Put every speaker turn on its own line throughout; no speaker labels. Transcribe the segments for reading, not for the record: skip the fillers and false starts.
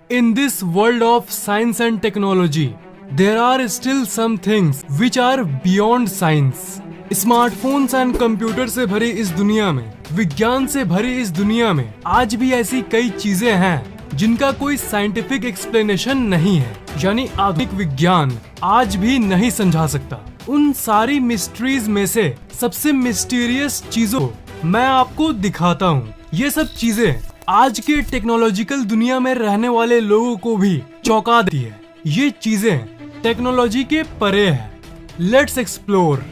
In this world of science and technology, there are still some things which are beyond science. Smartphones and computer से भरी इस दुनिया में, विज्ञान से भरी इस दुनिया में आज भी ऐसी कई चीजें हैं जिनका कोई साइंटिफिक एक्सप्लेनेशन नहीं है, यानी आधुनिक विज्ञान आज भी नहीं समझा सकता। उन सारी मिस्ट्रीज में से सबसे मिस्टीरियस चीजों मैं आपको दिखाता हूँ। ये सब चीजें आज के टेक्नोलॉजिकल दुनिया में रहने वाले लोगों को भी चौंका देती है। ये चीजें टेक्नोलॉजी के परे है। Let's explore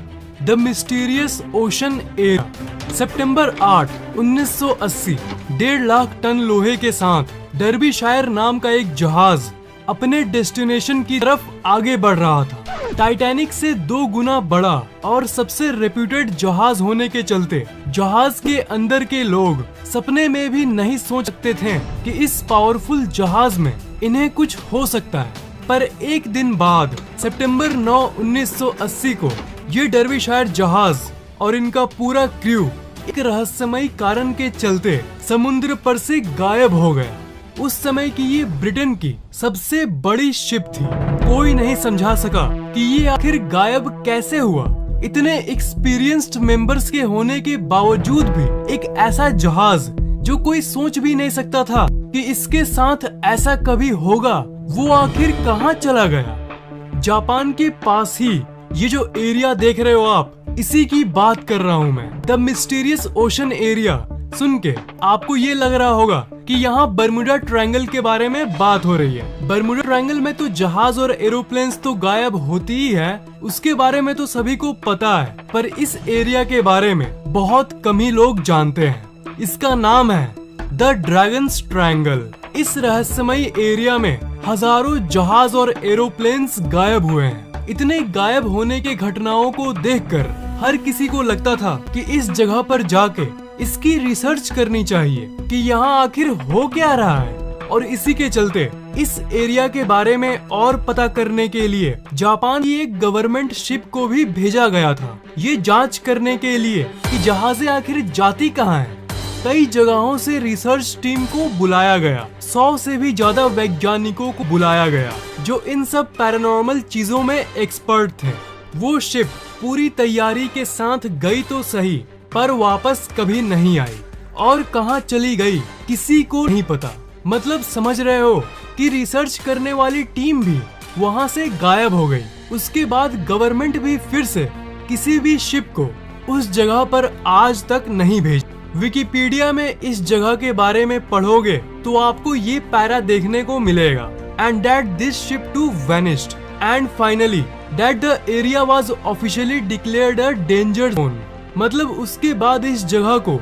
the mysterious ocean area. सितंबर 8, 1980 1.5 लाख टन लोहे के साथ डर्बीशायर नाम का एक जहाज अपने डेस्टिनेशन की तरफ आगे बढ़ रहा था। टाइटैनिक से 2 गुना बड़ा और सबसे रेप्यूटेड जहाज होने के चलते जहाज के अंदर के लोग सपने में भी नहीं सोच सकते थे कि इस पावरफुल जहाज में इन्हें कुछ हो सकता है। पर एक दिन बाद सितंबर 9, 1980 को ये डर्बीशायर जहाज और इनका पूरा क्रू एक रहस्यमयी कारण के चलते समुद्र पर से गायब हो गया। उस समय की ये ब्रिटेन की सबसे बड़ी शिप थी। कोई नहीं समझा सका कि ये आखिर गायब कैसे हुआ। इतने एक्सपीरियंस्ड मेंबर्स के होने के बावजूद भी एक ऐसा जहाज जो कोई सोच भी नहीं सकता था कि इसके साथ ऐसा कभी होगा, वो आखिर कहाँ चला गया। जापान के पास ही ये जो एरिया देख रहे हो आप, इसी की बात कर रहा हूँ मैं। द मिस्टीरियस ओशन एरिया सुन के आपको ये लग रहा होगा कि यहाँ बर्मुडा ट्रायंगल के बारे में बात हो रही है। बर्मुडा ट्रायंगल में तो जहाज और एरोप्लेन्स तो गायब होती ही है, उसके बारे में तो सभी को पता है। पर इस एरिया के बारे में बहुत कम ही लोग जानते हैं। इसका नाम है द ड्रैगन्स ट्रायंगल। इस रहस्यमयी एरिया में हजारों जहाज और एरोप्लेन्स गायब हुए हैं। इतने गायब होने के घटनाओं को देखकर हर किसी को लगता था कि इस जगह पर जाके इसकी रिसर्च करनी चाहिए कि यहाँ आखिर हो क्या रहा है। और इसी के चलते इस एरिया के बारे में और पता करने के लिए जापान की एक गवर्नमेंट शिप को भी भेजा गया था, ये जांच करने के लिए कि जहाजें आखिर जाती कहाँ हैं। कई जगहों से रिसर्च टीम को बुलाया गया, 100 से भी ज्यादा वैज्ञानिकों को बुलाया गया जो इन सब पैरानॉर्मल चीजों में एक्सपर्ट थे। वो शिप पूरी तैयारी के साथ गई तो सही, पर वापस कभी नहीं आई और कहां चली गई किसी को नहीं पता। मतलब समझ रहे हो कि रिसर्च करने वाली टीम भी वहां से गायब हो गई। उसके बाद गवर्नमेंट भी फिर से किसी भी शिप को उस जगह पर आज तक नहीं भेजी। विकिपीडिया में इस जगह के बारे में पढ़ोगे तो आपको ये पैरा देखने को मिलेगा। And that this ship too vanished and finally that the area was officially declared a danger zone. मतलब उसके बाद इस जगह को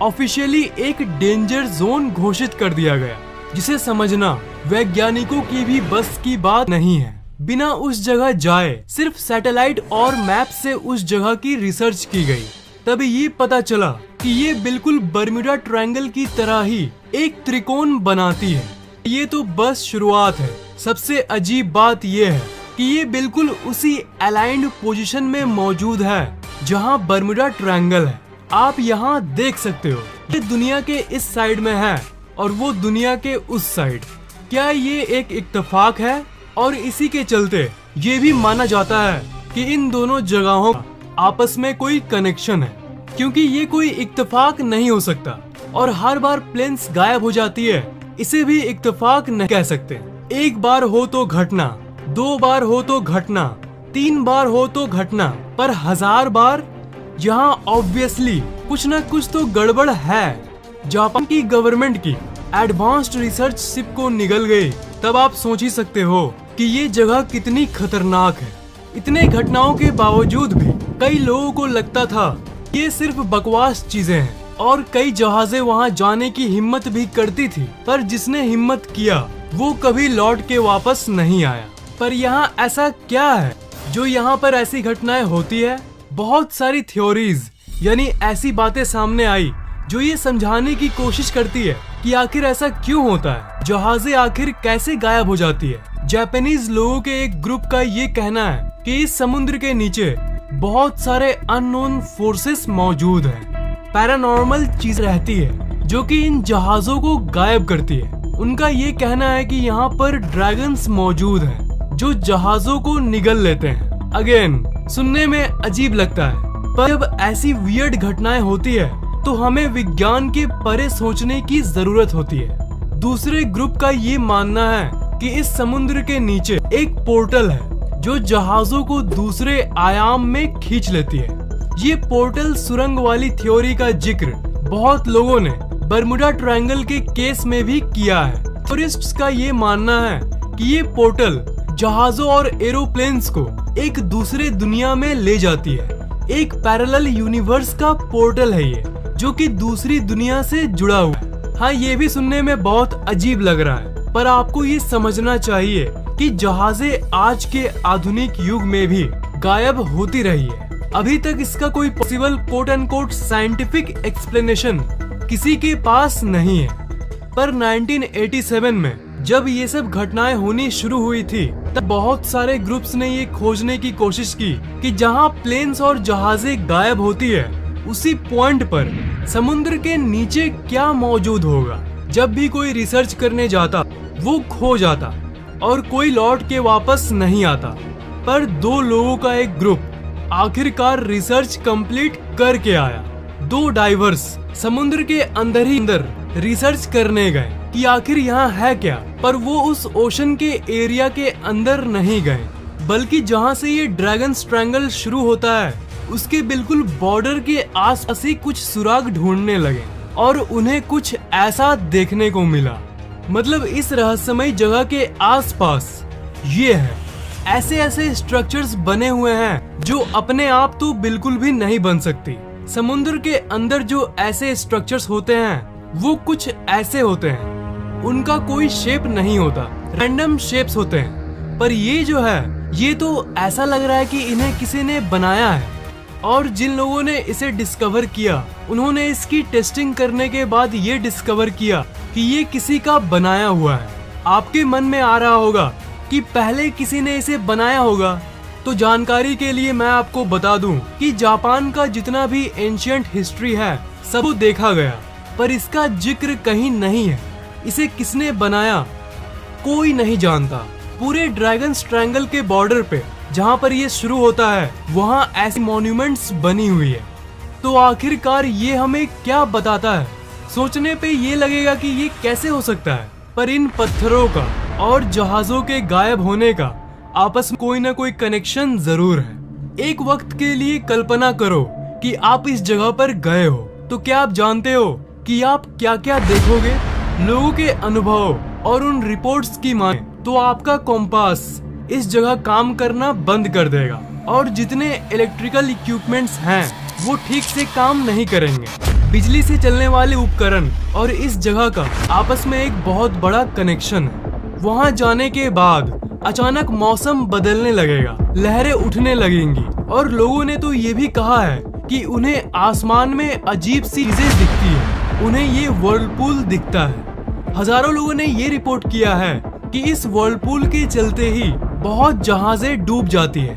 ऑफिशियली एक डेंजर जोन घोषित कर दिया गया, जिसे समझना वैज्ञानिकों की भी बस की बात नहीं है। बिना उस जगह जाए सिर्फ सैटेलाइट और मैप से उस जगह की रिसर्च की गई। तभी ये पता चला कि ये बिल्कुल बर्मुडा ट्रायंगल की तरह ही एक त्रिकोण बनाती है। ये तो बस शुरुआत है। सबसे अजीब बात ये है कि ये बिल्कुल उसी अलाइंड पोजीशन में मौजूद है जहां बर्मुडा ट्रायंगल है। आप यहाँ देख सकते हो, ये दुनिया के इस साइड में है और वो दुनिया के उस साइड। क्या ये एक इत्तेफाक है? और इसी के चलते ये भी माना जाता है कि इन दोनों जगहों का आपस में कोई कनेक्शन है, क्योंकि ये कोई इत्तेफाक नहीं हो सकता। और हर बार प्लेन्स गायब हो जाती है, इसे भी इत्तेफाक नहीं कह सकते। एक बार हो तो घटना, 2 बार हो तो घटना, 3 बार हो तो घटना, पर 1000 बार यहाँ ऑब्वियसली कुछ न कुछ तो गड़बड़ है। जापान की गवर्नमेंट की एडवांस्ड रिसर्च शिप को निगल गई, तब आप सोच ही सकते हो कि ये जगह कितनी खतरनाक है। इतने घटनाओं के बावजूद भी कई लोगों को लगता था ये सिर्फ बकवास चीजें हैं और कई जहाजें वहां जाने की हिम्मत भी करती थी, पर जिसने हिम्मत किया वो कभी लौट के वापस नहीं आया। पर यहाँ ऐसा क्या है जो यहाँ पर ऐसी घटनाएं होती है? बहुत सारी थ्योरीज यानी ऐसी बातें सामने आई जो ये समझाने की कोशिश करती है कि आखिर ऐसा क्यों होता है, जहाजें आखिर कैसे गायब हो जाती है। जापानीज लोगों के एक ग्रुप का ये कहना है कि इस समुद्र के नीचे बहुत सारे अननोन फोर्सेस मौजूद हैं। पैरानॉर्मल चीज रहती है जो कि इन जहाजों को गायब करती है। उनका ये कहना है कि यहाँ पर ड्रैगन्स मौजूद हैं जो जहाजों को निगल लेते हैं। अगेन सुनने में अजीब लगता है, पर जब ऐसी वियर्ड घटनाएं होती है तो हमें विज्ञान के परे सोचने की जरूरत होती है। दूसरे ग्रुप का ये मानना है कि इस समुद्र के नीचे एक पोर्टल है जो जहाजों को दूसरे आयाम में खींच लेती है। ये पोर्टल सुरंग वाली थ्योरी का जिक्र बहुत लोगों ने बर्मुडा ट्रायंगल के केस में भी किया है। टूरिस्ट्स का ये मानना है कि ये पोर्टल जहाजों और एरोप्लेन्स को एक दूसरे दुनिया में ले जाती है। एक पैरेलल यूनिवर्स का पोर्टल है ये, जो कि दूसरी दुनिया से जुड़ा हुआ है। हाँ, ये भी सुनने में बहुत अजीब लग रहा है, पर आपको ये समझना चाहिए कि जहाजें आज के आधुनिक युग में भी गायब होती रही है। अभी तक इसका कोई possible quote and quote scientific explanation किसी के पास नहीं है। पर 1987 में जब ये सब घटनाएं होनी शुरू हुई थी, तब बहुत सारे ग्रुप्स ने ये खोजने की कोशिश की कि जहां प्लेन्स और जहाजें गायब होती है, उसी पॉइंट पर समुद्र के नीचे क्या मौजूद होगा। जब भी कोई रिसर्च करने जाता वो खो जाता और कोई लौट के वापस नहीं आता। पर 2 लोगों का एक ग्रुप आखिरकार रिसर्च कंप्लीट करके आया। 2 डाइवर्स समुद्र के अंदर ही अंदर रिसर्च करने गए कि आखिर यहाँ है क्या, पर वो उस ओशन के एरिया के अंदर नहीं गए, बल्कि जहाँ से ये ड्रैगन्स ट्रायंगल शुरू होता है उसके बिल्कुल बॉर्डर के आसपास ही कुछ सुराग ढूंढने लगे और उन्हें कुछ ऐसा देखने को मिला। मतलब इस रहस्यमय जगह के आसपास ये है, ऐसे ऐसे स्ट्रक्चर्स बने हुए हैं जो अपने आप तो बिल्कुल भी नहीं बन सकती। समुद्र के अंदर जो ऐसे स्ट्रक्चर्स होते हैं वो कुछ ऐसे होते हैं, उनका कोई शेप नहीं होता, रैंडम शेप्स होते हैं। पर ये जो है ये तो ऐसा लग रहा है कि इन्हें किसी ने बनाया है। और जिन लोगों ने इसे डिस्कवर किया उन्होंने इसकी टेस्टिंग करने के बाद ये डिस्कवर किया कि ये किसी का बनाया हुआ है। आपके मन में आ रहा होगा कि पहले किसी ने इसे बनाया होगा, तो जानकारी के लिए मैं आपको बता दूं कि जापान का जितना भी एंशिएंट हिस्ट्री है सब देखा गया, पर इसका जिक्र कहीं नहीं है। इसे किसने बनाया कोई नहीं जानता। पूरे ड्रैगन्स ट्रायंगल के बॉर्डर पे जहाँ पर ये शुरू होता है वहाँ ऐसी मॉन्यूमेंट्स बनी हुई है। तो आखिरकार ये हमें क्या बताता है? सोचने पे ये लगेगा कि ये कैसे हो सकता है, पर इन पत्थरों का और जहाजों के गायब होने का आपस में कोई ना कोई कनेक्शन जरूर है। एक वक्त के लिए कल्पना करो कि आप इस जगह पर गए हो, तो क्या आप जानते हो कि आप क्या क्या देखोगे? लोगों के अनुभव और उन रिपोर्ट्स की माने तो आपका कॉम्पास इस जगह काम करना बंद कर देगा और जितने इलेक्ट्रिकल इक्विपमेंट्स हैं वो ठीक से काम नहीं करेंगे। बिजली से चलने वाले उपकरण और इस जगह का आपस में एक बहुत बड़ा कनेक्शन है। वहाँ जाने के बाद अचानक मौसम बदलने लगेगा, लहरें उठने लगेंगी और लोगों ने तो ये भी कहा है कि उन्हें आसमान में अजीब सी चीजें दिखती है। उन्हें ये वर्लपूल दिखता है। हजारों लोगों ने ये रिपोर्ट किया है कि इस वर्लपूल के चलते ही बहुत जहाजें डूब जाती है।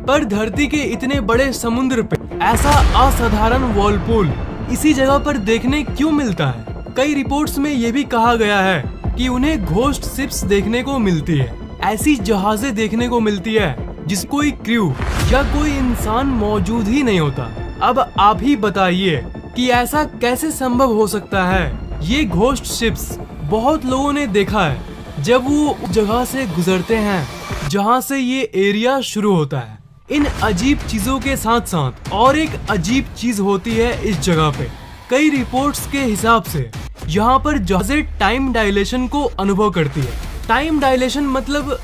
पर धरती के इतने बड़े समुद्र पे ऐसा असाधारण वर्लपूल इसी जगह पर देखने क्यों मिलता है? कई रिपोर्ट्स में ये भी कहा गया है कि उन्हें घोस्ट शिप्स देखने को मिलती है, ऐसी जहाजें देखने को मिलती है जिस कोई क्रू या कोई इंसान मौजूद ही नहीं होता। अब आप ही बताइए कि ऐसा कैसे संभव हो सकता है? ये घोस्ट शिप्स बहुत लोगों ने देखा है जब वो उस जगह से गुजरते हैं जहाँ से ये एरिया शुरू होता है। इन अजीब चीजों के साथ साथ और एक अजीब चीज होती है इस जगह पे। कई रिपोर्ट्स के हिसाब से यहाँ पर जहाजें टाइम डायलेशन को अनुभव करती है। टाइम डायलेशन मतलब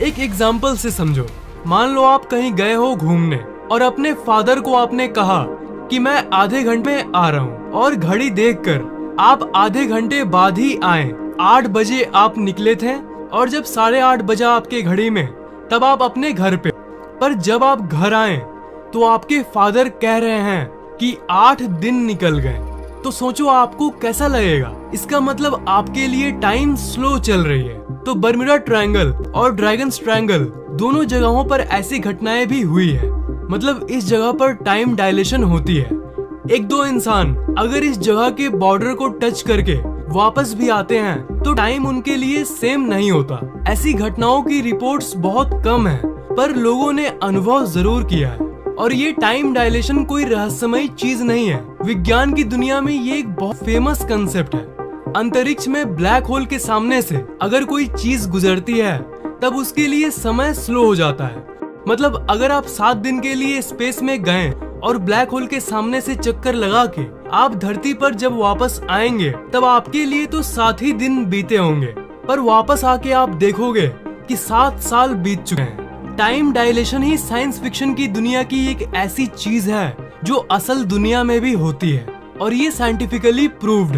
एक एग्जाम्पल से समझो। मान लो आप कहीं गए हो घूमने और अपने फादर को आपने कहा कि मैं आधे घंटे में आ रहा हूँ और घड़ी देखकर आप आधे घंटे बाद ही आए। 8 बजे आप निकले थे और जब 8:30 बजा आपके घड़ी में तब आप अपने घर पे। पर जब आप घर आए तो आपके फादर कह रहे हैं कि 8 दिन निकल गए। तो सोचो आपको कैसा लगेगा। इसका मतलब आपके लिए टाइम स्लो चल रही है। तो बर्मुडा ट्रायंगल और ड्रैगन्स ट्रायंगल दोनों जगहों पर ऐसी घटनाएं भी हुई है। मतलब इस जगह पर टाइम डायलेशन होती है। 1-2 इंसान अगर इस जगह के बॉर्डर को टच करके वापस भी आते हैं तो टाइम उनके लिए सेम नहीं होता। ऐसी घटनाओं की रिपोर्ट्स बहुत कम है, पर लोगों ने अनुभव जरूर किया है। और ये टाइम डायलेशन कोई रहस्यमयी चीज नहीं है। विज्ञान की दुनिया में ये एक बहुत फेमस कंसेप्ट है। अंतरिक्ष में ब्लैक होल के सामने से अगर कोई चीज गुजरती है तब उसके लिए समय स्लो हो जाता है। मतलब अगर आप 7 दिन के लिए स्पेस में गए और ब्लैक होल के सामने से चक्कर लगा के आप धरती पर जब वापस आएंगे तब आपके लिए तो 7 ही दिन बीते होंगे, पर वापस आके आप देखोगे कि 7 साल बीत चुके हैं। टाइम डायलेशन ही साइंस फिक्शन की दुनिया की एक ऐसी चीज है जो असल दुनिया में भी होती है, और ये साइंटिफिकली प्रूव्ड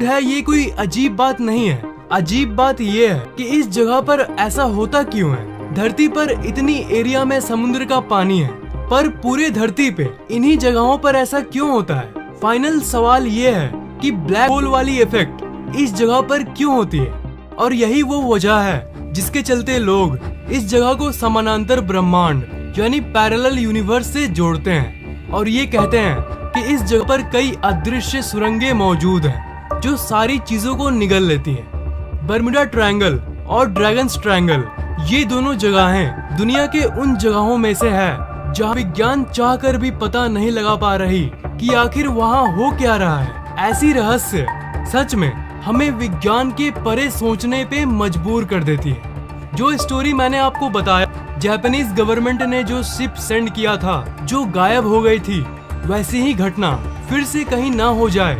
है। ये कोई अजीब बात नहीं है। अजीब बात ये है कि इस जगह पर ऐसा होता क्यों है। धरती पर इतनी एरिया में समुद्र का पानी है, पर पूरे धरती पे इन्हीं जगहों पर ऐसा क्यों होता है। फाइनल सवाल ये है कि ब्लैक होल वाली इफेक्ट इस जगह पर क्यों होती है, और यही वो वजह है जिसके चलते लोग इस जगह को समानांतर ब्रह्मांड यानी पैरेलल यूनिवर्स से जोड़ते हैं, और ये कहते हैं कि इस जगह पर कई अदृश्य सुरंगें मौजूद हैं जो सारी चीजों को निगल लेती हैं। बर्मुडा ट्रायंगल और ड्रैगन्स ट्रायंगल ये दोनों जगहें दुनिया के उन जगहों में से है जहां विज्ञान चाहकर भी पता नहीं लगा पा रही कि आखिर वहां हो क्या रहा है। ऐसी रहस्य सच में हमें विज्ञान के परे सोचने पे मजबूर कर देती है। जो स्टोरी मैंने आपको बताया, जापानीज गवर्नमेंट ने जो शिप सेंड किया था जो गायब हो गई थी, वैसी ही घटना फिर से कहीं ना हो जाए,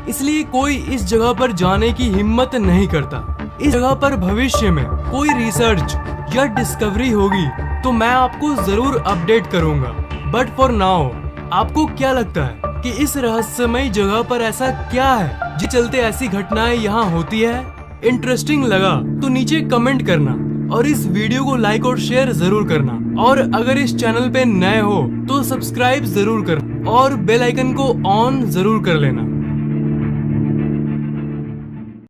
इसलिए कोई इस जगह पर जाने की हिम्मत नहीं करता। इस जगह पर भविष्य में कोई रिसर्च या डिस्कवरी होगी तो मैं आपको जरूर अपडेट करूंगा। बट फॉर नाउ आपको क्या लगता है कि इस रहस्यमयी जगह पर ऐसा क्या है जिस चलते ऐसी घटनाएं यहाँ होती है? इंटरेस्टिंग लगा तो नीचे कमेंट करना और इस वीडियो को लाइक और शेयर जरूर करना, और अगर इस चैनल पे नए हो तो सब्सक्राइब जरूर करना और बेल आइकन को ऑन जरूर कर लेना।